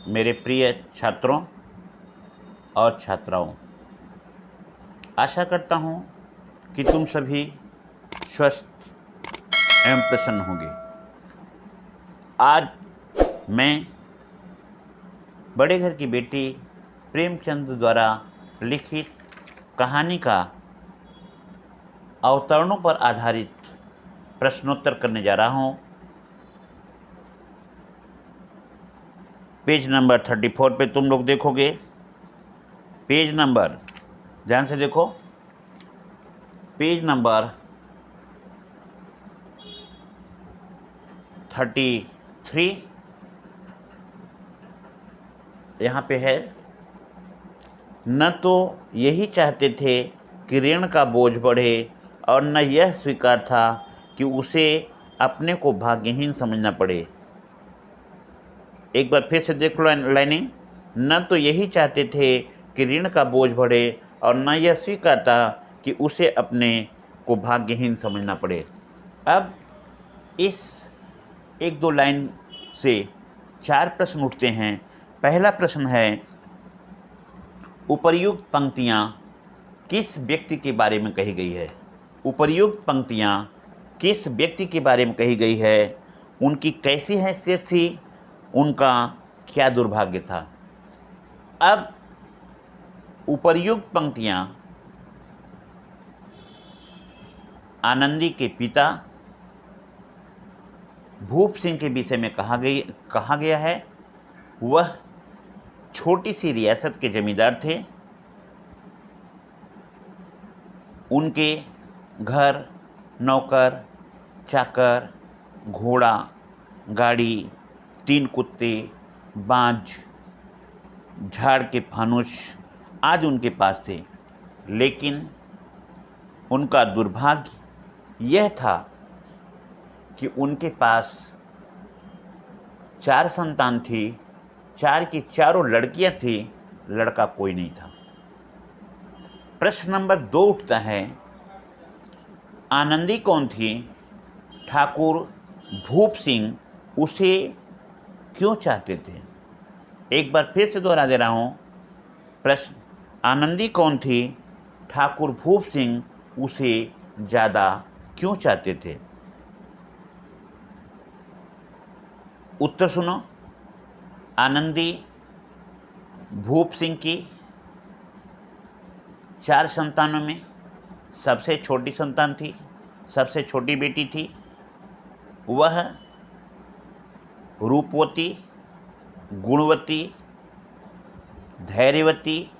मेरे प्रिय छात्रों और छात्राओं, आशा करता हूँ कि तुम सभी स्वस्थ एवं प्रसन्न होंगे। आज मैं बड़े घर की बेटी प्रेमचंद द्वारा लिखित कहानी का अवतरणों पर आधारित प्रश्नोत्तर करने जा रहा हूँ। पेज नंबर 34 पे तुम लोग देखोगे। पेज नंबर, ध्यान से देखो, पेज नंबर 33 यहाँ पे है। न तो यही चाहते थे कि ऋण का बोझ बढ़े और न यह स्वीकार था कि उसे अपने को भाग्यहीन समझना पड़े। एक बार फिर से देख लो लाइनिंग। न तो यही चाहते थे कि ऋण का बोझ बढ़े और न यह स्वीकार था कि उसे अपने को भाग्यहीन समझना पड़े। अब इस एक दो लाइन से 4 प्रश्न उठते हैं। पहला प्रश्न है, उपर्युक्त पंक्तियाँ किस व्यक्ति के बारे में कही गई है? उपर्युक्त पंक्तियाँ किस व्यक्ति के बारे में कही गई है? उनकी कैसी हैसियत थी? उनका क्या दुर्भाग्य था? अब उपर्युक्त पंक्तियाँ आनंदी के पिता भूप सिंह के विषय में कहा गया है। वह छोटी सी रियासत के जमींदार थे। उनके घर, नौकर, चाकर, घोड़ा, गाड़ी, 3 कुत्ते, बाज, झाड़ के फानुस आदि उनके पास थे। लेकिन उनका दुर्भाग्य यह था कि उनके पास 4 संतान थी, 4 की चारों लड़कियां थी, लड़का कोई नहीं था। प्रश्न नंबर 2 उठता है, आनंदी कौन थी? ठाकुर भूप सिंह उसे क्यों चाहते थे? एक बार फिर से दोहरा दे रहा हूँ प्रश्न, आनंदी कौन थी? ठाकुर भूप सिंह उसे ज़्यादा क्यों चाहते थे? उत्तर सुनो। आनंदी भूप सिंह की 4 संतानों में सबसे छोटी संतान थी, सबसे छोटी बेटी थी। वह रूपवती, गुणवती, धैर्यवती,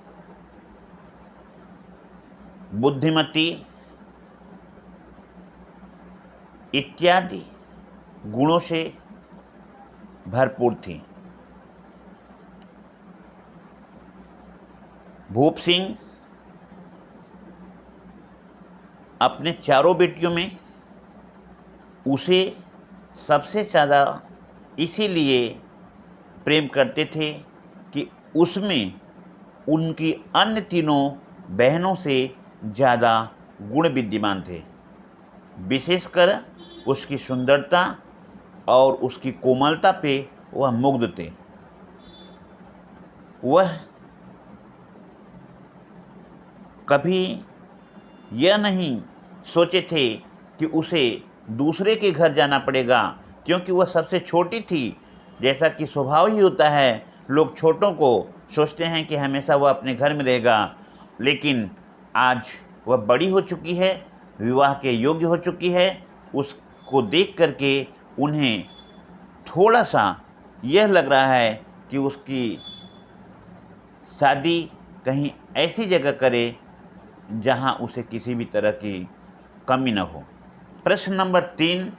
बुद्धिमती इत्यादि गुणों से भरपूर थी। भूप सिंह अपने चारों बेटियों में उसे सबसे ज़्यादा इसीलिए प्रेम करते थे कि उसमें उनकी अन्य तीनों बहनों से ज़्यादा गुण विद्यमान थे। विशेषकर उसकी सुंदरता और उसकी कोमलता पे वह मुग्ध थे। वह कभी यह नहीं सोचे थे कि उसे दूसरे के घर जाना पड़ेगा, क्योंकि वह सबसे छोटी थी। जैसा कि स्वभाव ही होता है, लोग छोटों को सोचते हैं कि हमेशा वह अपने घर में रहेगा, लेकिन आज वह बड़ी हो चुकी है, विवाह के योग्य हो चुकी है। उसको देख करके उन्हें थोड़ा सा यह लग रहा है कि उसकी शादी कहीं ऐसी जगह करे जहां उसे किसी भी तरह की कमी न हो। प्रश्न नंबर 3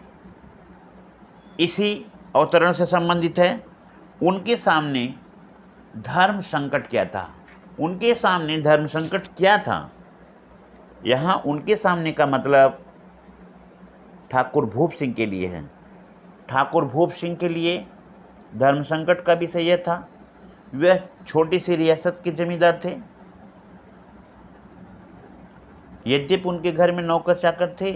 इसी अवतरण से संबंधित है। उनके सामने धर्म संकट क्या था? उनके सामने धर्म संकट क्या था? यहाँ उनके सामने का मतलब ठाकुर भूप सिंह के लिए है। ठाकुर भूप सिंह के लिए धर्म संकट का विषय यह था, वह छोटी सी रियासत के जमींदार थे। यद्यपि उनके घर में नौकर चाकर थे,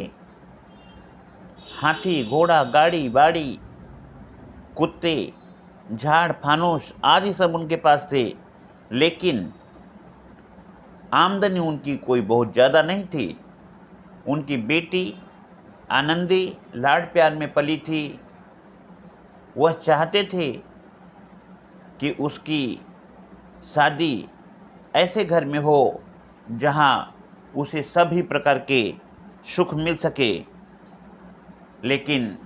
हाथी, घोड़ा, गाड़ी, बाड़ी, कुत्ते, झाड़ फानूस आदि सब उनके पास थे, लेकिन आमदनी उनकी कोई बहुत ज़्यादा नहीं थी। उनकी बेटी आनंदी लाड प्यार में पली थी। वह चाहते थे कि उसकी शादी ऐसे घर में हो जहां उसे सभी प्रकार के सुख मिल सके, लेकिन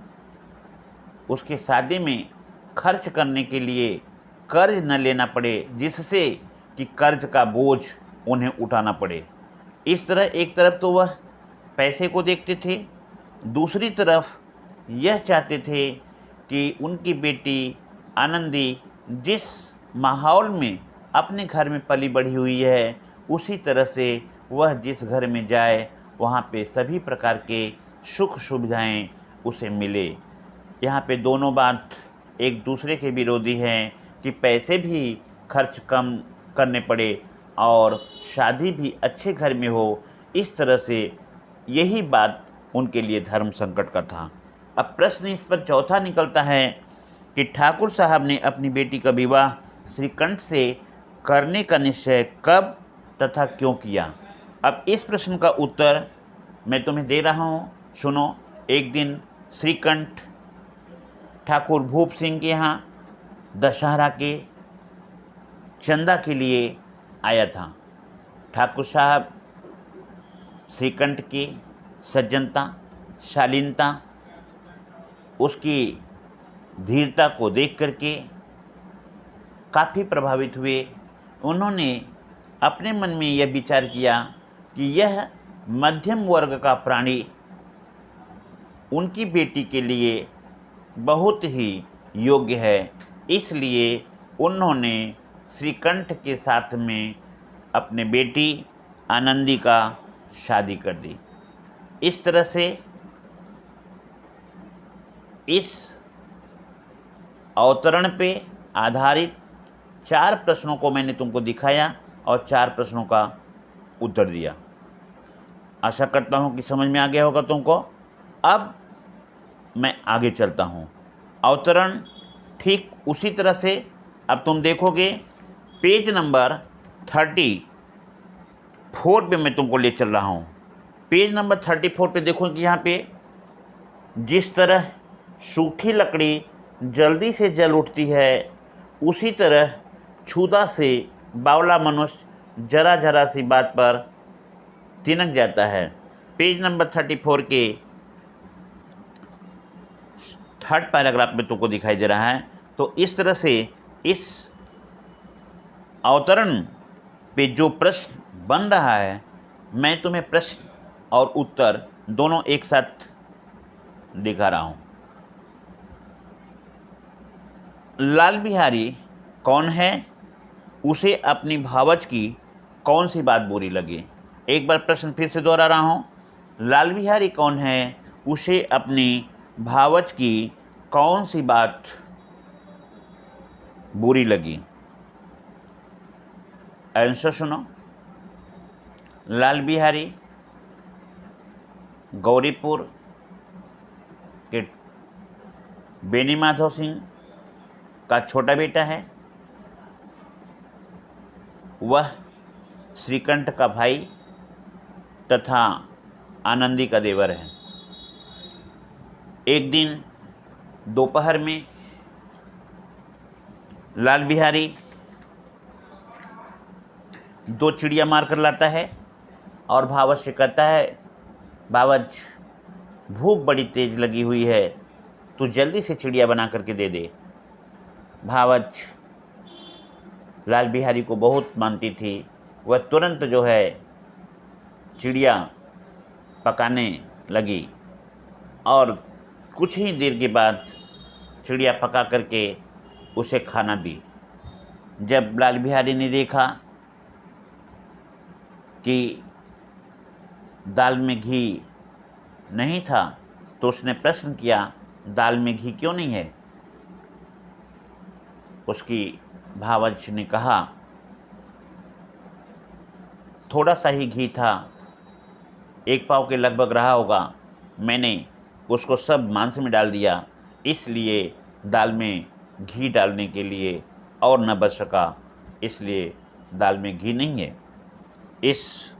उसके शादी में खर्च करने के लिए कर्ज न लेना पड़े, जिससे कि कर्ज का बोझ उन्हें उठाना पड़े। इस तरह एक तरफ तो वह पैसे को देखते थे, दूसरी तरफ यह चाहते थे कि उनकी बेटी आनंदी जिस माहौल में अपने घर में पली बढ़ी हुई है, उसी तरह से वह जिस घर में जाए वहाँ पे सभी प्रकार के सुख सुविधाएं उसे मिले। यहाँ पे दोनों बात एक दूसरे के विरोधी हैं कि पैसे भी खर्च कम करने पड़े और शादी भी अच्छे घर में हो। इस तरह से यही बात उनके लिए धर्म संकट का था। अब प्रश्न इस पर चौथा निकलता है कि ठाकुर साहब ने अपनी बेटी का विवाह श्रीकंठ से करने का निश्चय कब तथा क्यों किया। अब इस प्रश्न का उत्तर मैं तुम्हें दे रहा हूँ, सुनो। एक दिन श्रीकंठ ठाकुर भूप सिंह के यहाँ दशहरा के चंदा के लिए आया था। ठाकुर साहब श्रीकंठ की सज्जनता, शालीनता, उसकी धीरता को देख करके काफ़ी प्रभावित हुए। उन्होंने अपने मन में यह विचार किया कि यह मध्यम वर्ग का प्राणी उनकी बेटी के लिए बहुत ही योग्य है। इसलिए उन्होंने श्रीकंठ के साथ में अपने बेटी आनंदी का शादी कर दी। इस तरह से इस अवतरण पे आधारित 4 प्रश्नों को मैंने तुमको दिखाया और 4 प्रश्नों का उत्तर दिया। आशा करता हूँ कि समझ में आ गया होगा तुमको। अब मैं आगे चलता हूँ। अवतरण ठीक उसी तरह से अब तुम देखोगे पेज नंबर 34 पे मैं तुमको ले चल रहा हूँ। पेज नंबर 34 पे देखो कि यहाँ पे जिस तरह सूखी लकड़ी जल्दी से जल उठती है, उसी तरह क्षुधा से बावला मनुष्य जरा जरा सी बात पर तिनक जाता है। पेज नंबर 34 के 3rd पैराग्राफ में तुमको दिखाई दे रहा है। तो इस तरह से इस अवतरण पे जो प्रश्न बन रहा है, मैं तुम्हें प्रश्न और उत्तर दोनों एक साथ दिखा रहा हूँ। लाल बिहारी कौन है, उसे अपनी भावच की कौन सी बात बुरी लगी। एक बार प्रश्न फिर से दोहरा रहा हूँ। लाल बिहारी कौन है, उसे अपनी भावच की कौन सी बात बुरी लगी। आंसर सुनो। लाल बिहारी गौरीपुर के बेनी माधव सिंह का छोटा बेटा है। वह श्रीकंठ का भाई तथा आनंदी का देवर है। एक दिन दोपहर में लाल बिहारी 2 चिड़िया मार कर लाता है और भावच से कहता है, भावच भूख बड़ी तेज लगी हुई है, तू जल्दी से चिड़िया बना करके दे दे। भावच लाल बिहारी को बहुत मानती थी। वह तुरंत जो है चिड़िया पकाने लगी और कुछ ही देर के बाद चिड़िया पका करके उसे खाना दी। जब लाल बिहारी ने देखा कि दाल में घी नहीं था, तो उसने प्रश्न किया, दाल में घी क्यों नहीं है। उसकी भावच ने कहा, थोड़ा सा ही घी था, 1 पाव के लगभग रहा होगा, मैंने उसको सब मांस में डाल दिया, इसलिए दाल में घी डालने के लिए और न बच सका, इसलिए दाल में घी नहीं है। इस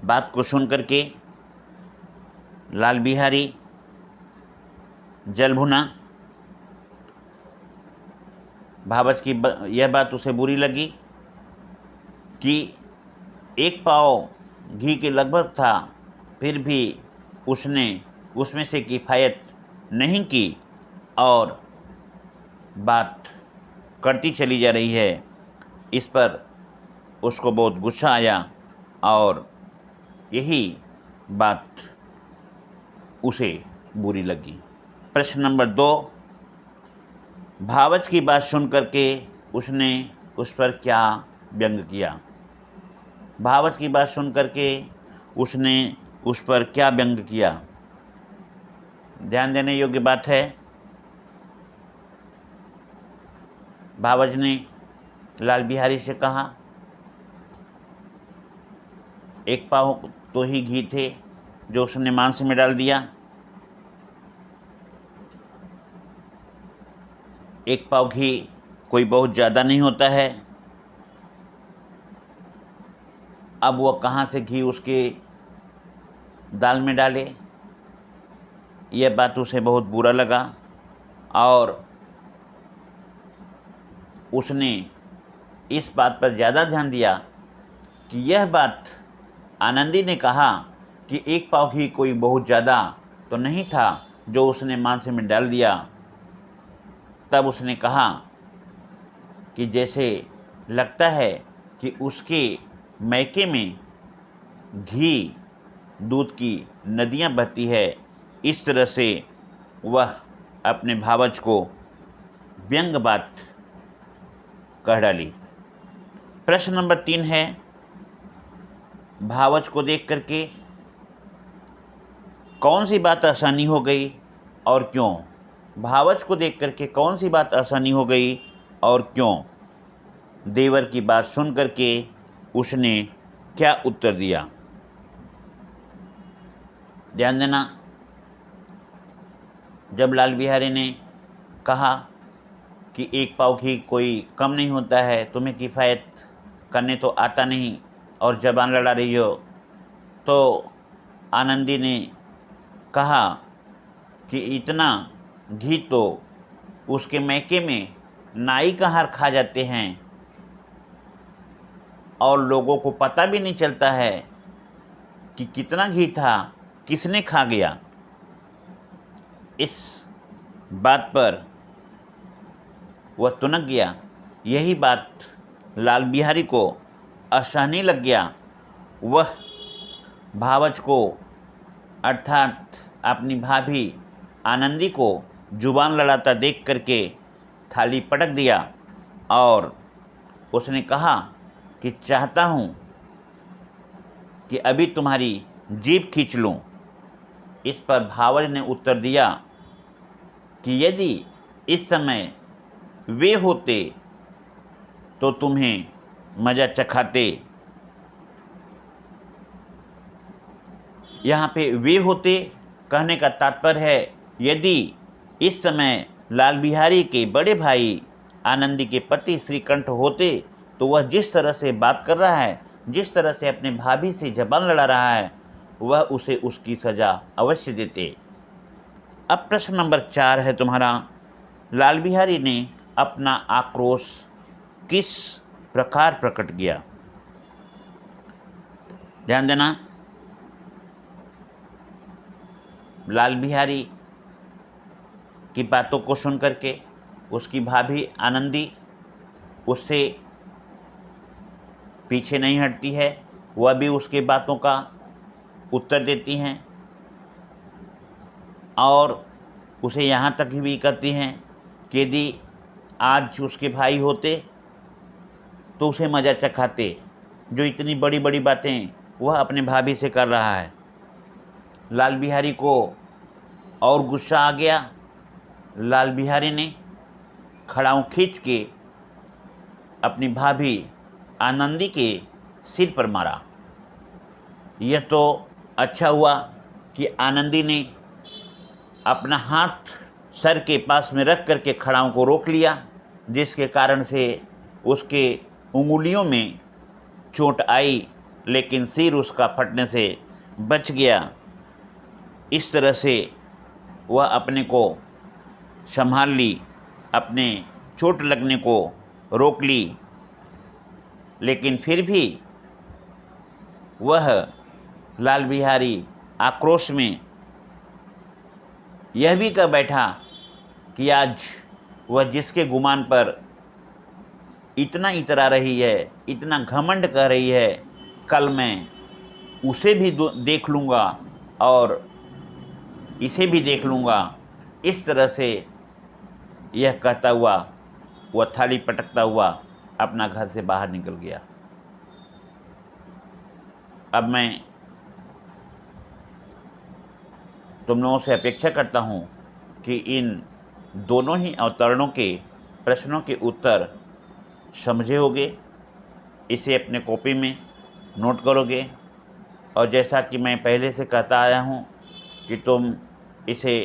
बात को सुन करके लाल बिहारी जल भुना। भावच की यह बात उसे बुरी लगी कि 1 पाव घी के लगभग था, फिर भी उसने उसमें से किफ़ायत नहीं की और बात करती चली जा रही है। इस पर उसको बहुत गुस्सा आया और यही बात उसे बुरी लगी। प्रश्न नंबर 2, भावच की बात सुन करके उसने उस पर क्या व्यंग किया। भावच की बात सुन करके उसने उस पर क्या व्यंग किया। ध्यान देने योग्य बात है। भावच ने लाल बिहारी से कहा, 1 पाव तो ही घी थे जो उसने मांस में डाल दिया। 1 पाव घी कोई बहुत ज़्यादा नहीं होता है। अब वह कहाँ से घी उसके दाल में डाले, यह बात उसे बहुत बुरा लगा और उसने इस बात पर ज़्यादा ध्यान दिया कि यह बात आनंदी ने कहा कि 1 पाव घी कोई बहुत ज़्यादा तो नहीं था जो उसने मांस में डाल दिया। तब उसने कहा कि जैसे लगता है कि उसके मैके में घी दूध की नदियाँ बहती है। इस तरह से वह अपने भावच को व्यंग बात कह डाली। प्रश्न नंबर 3 है, भावच को देख करके कौन सी बात आसानी हो गई और क्यों। भावच को देख करके कौन सी बात आसानी हो गई और क्यों। देवर की बात सुन करके उसने क्या उत्तर दिया। ध्यान देना। जब लाल बिहारी ने कहा कि 1 पाव घी कोई कम नहीं होता है, तुम्हें किफ़ायत करने तो आता नहीं और ज़बान लड़ा रही हो, तो आनंदी ने कहा कि इतना घी तो उसके मैके में नाई का हार खा जाते हैं और लोगों को पता भी नहीं चलता है कि कितना घी था, किसने खा गया। इस बात पर वह तुनक गया। यही बात लाल बिहारी को असहनीय लग गया। वह भावच को अर्थात अपनी भाभी आनंदी को जुबान लड़ाता देख करके थाली पटक दिया और उसने कहा कि चाहता हूँ कि अभी तुम्हारी जीभ खींच लूँ। इस पर भावच ने उत्तर दिया कि यदि इस समय वे होते तो तुम्हें मज़ा चखाते। यहाँ पे वे होते कहने का तात्पर्य है, यदि इस समय लाल बिहारी के बड़े भाई आनंदी के पति श्रीकंठ होते तो वह जिस तरह से बात कर रहा है, जिस तरह से अपने भाभी से जबान लड़ा रहा है, वह उसे उसकी सज़ा अवश्य देते। अब प्रश्न नंबर 4 है तुम्हारा, लाल बिहारी ने अपना आक्रोश किस प्रकार प्रकट किया। ध्यान देना। लाल बिहारी की बातों को सुन करके उसकी भाभी आनंदी उससे पीछे नहीं हटती है। वह भी उसके बातों का उत्तर देती हैं और उसे यहाँ तक भी कहती हैं कि यदि आज उसके भाई होते तो उसे मज़ा चखाते, जो इतनी बड़ी बड़ी बातें वह अपने भाभी से कर रहा है। लाल बिहारी को और गुस्सा आ गया। लाल बिहारी ने खड़ाऊँ खींच के अपनी भाभी आनंदी के सिर पर मारा। यह तो अच्छा हुआ कि आनंदी ने अपना हाथ सर के पास में रख करके खड़ाऊ को रोक लिया, जिसके कारण से उसके उंगलियों में चोट आई, लेकिन सिर उसका फटने से बच गया। इस तरह से वह अपने को संभाल ली, अपने चोट लगने को रोक ली। लेकिन फिर भी वह लाल बिहारी आक्रोश में यह भी कह बैठा कि आज वह जिसके गुमान पर इतना इतरा रही है, इतना घमंड कर रही है, कल मैं उसे भी देख लूँगा और इसे भी देख लूँगा। इस तरह से यह कहता हुआ वह थाली पटकता हुआ अपना घर से बाहर निकल गया। अब मैं तुम लोगों से अपेक्षा करता हूँ कि इन दोनों ही अवतरणों के प्रश्नों के उत्तर समझे होगे, इसे अपने कॉपी में नोट करोगे, और जैसा कि मैं पहले से कहता आया हूँ कि तुम इसे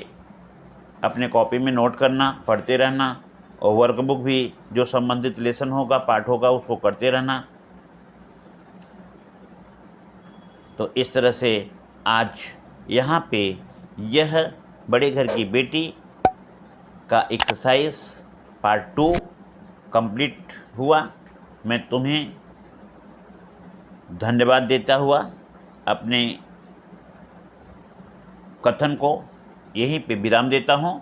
अपने कॉपी में नोट करना, पढ़ते रहना, और वर्कबुक भी जो संबंधित लेसन होगा, पाठ होगा, उसको करते रहना। तो इस तरह से आज यहाँ पे यह बड़े घर की बेटी का एक्सरसाइज पार्ट 2 कंप्लीट हुआ। मैं तुम्हें धन्यवाद देता हुआ अपने कथन को यहीं पे विराम देता हूँ।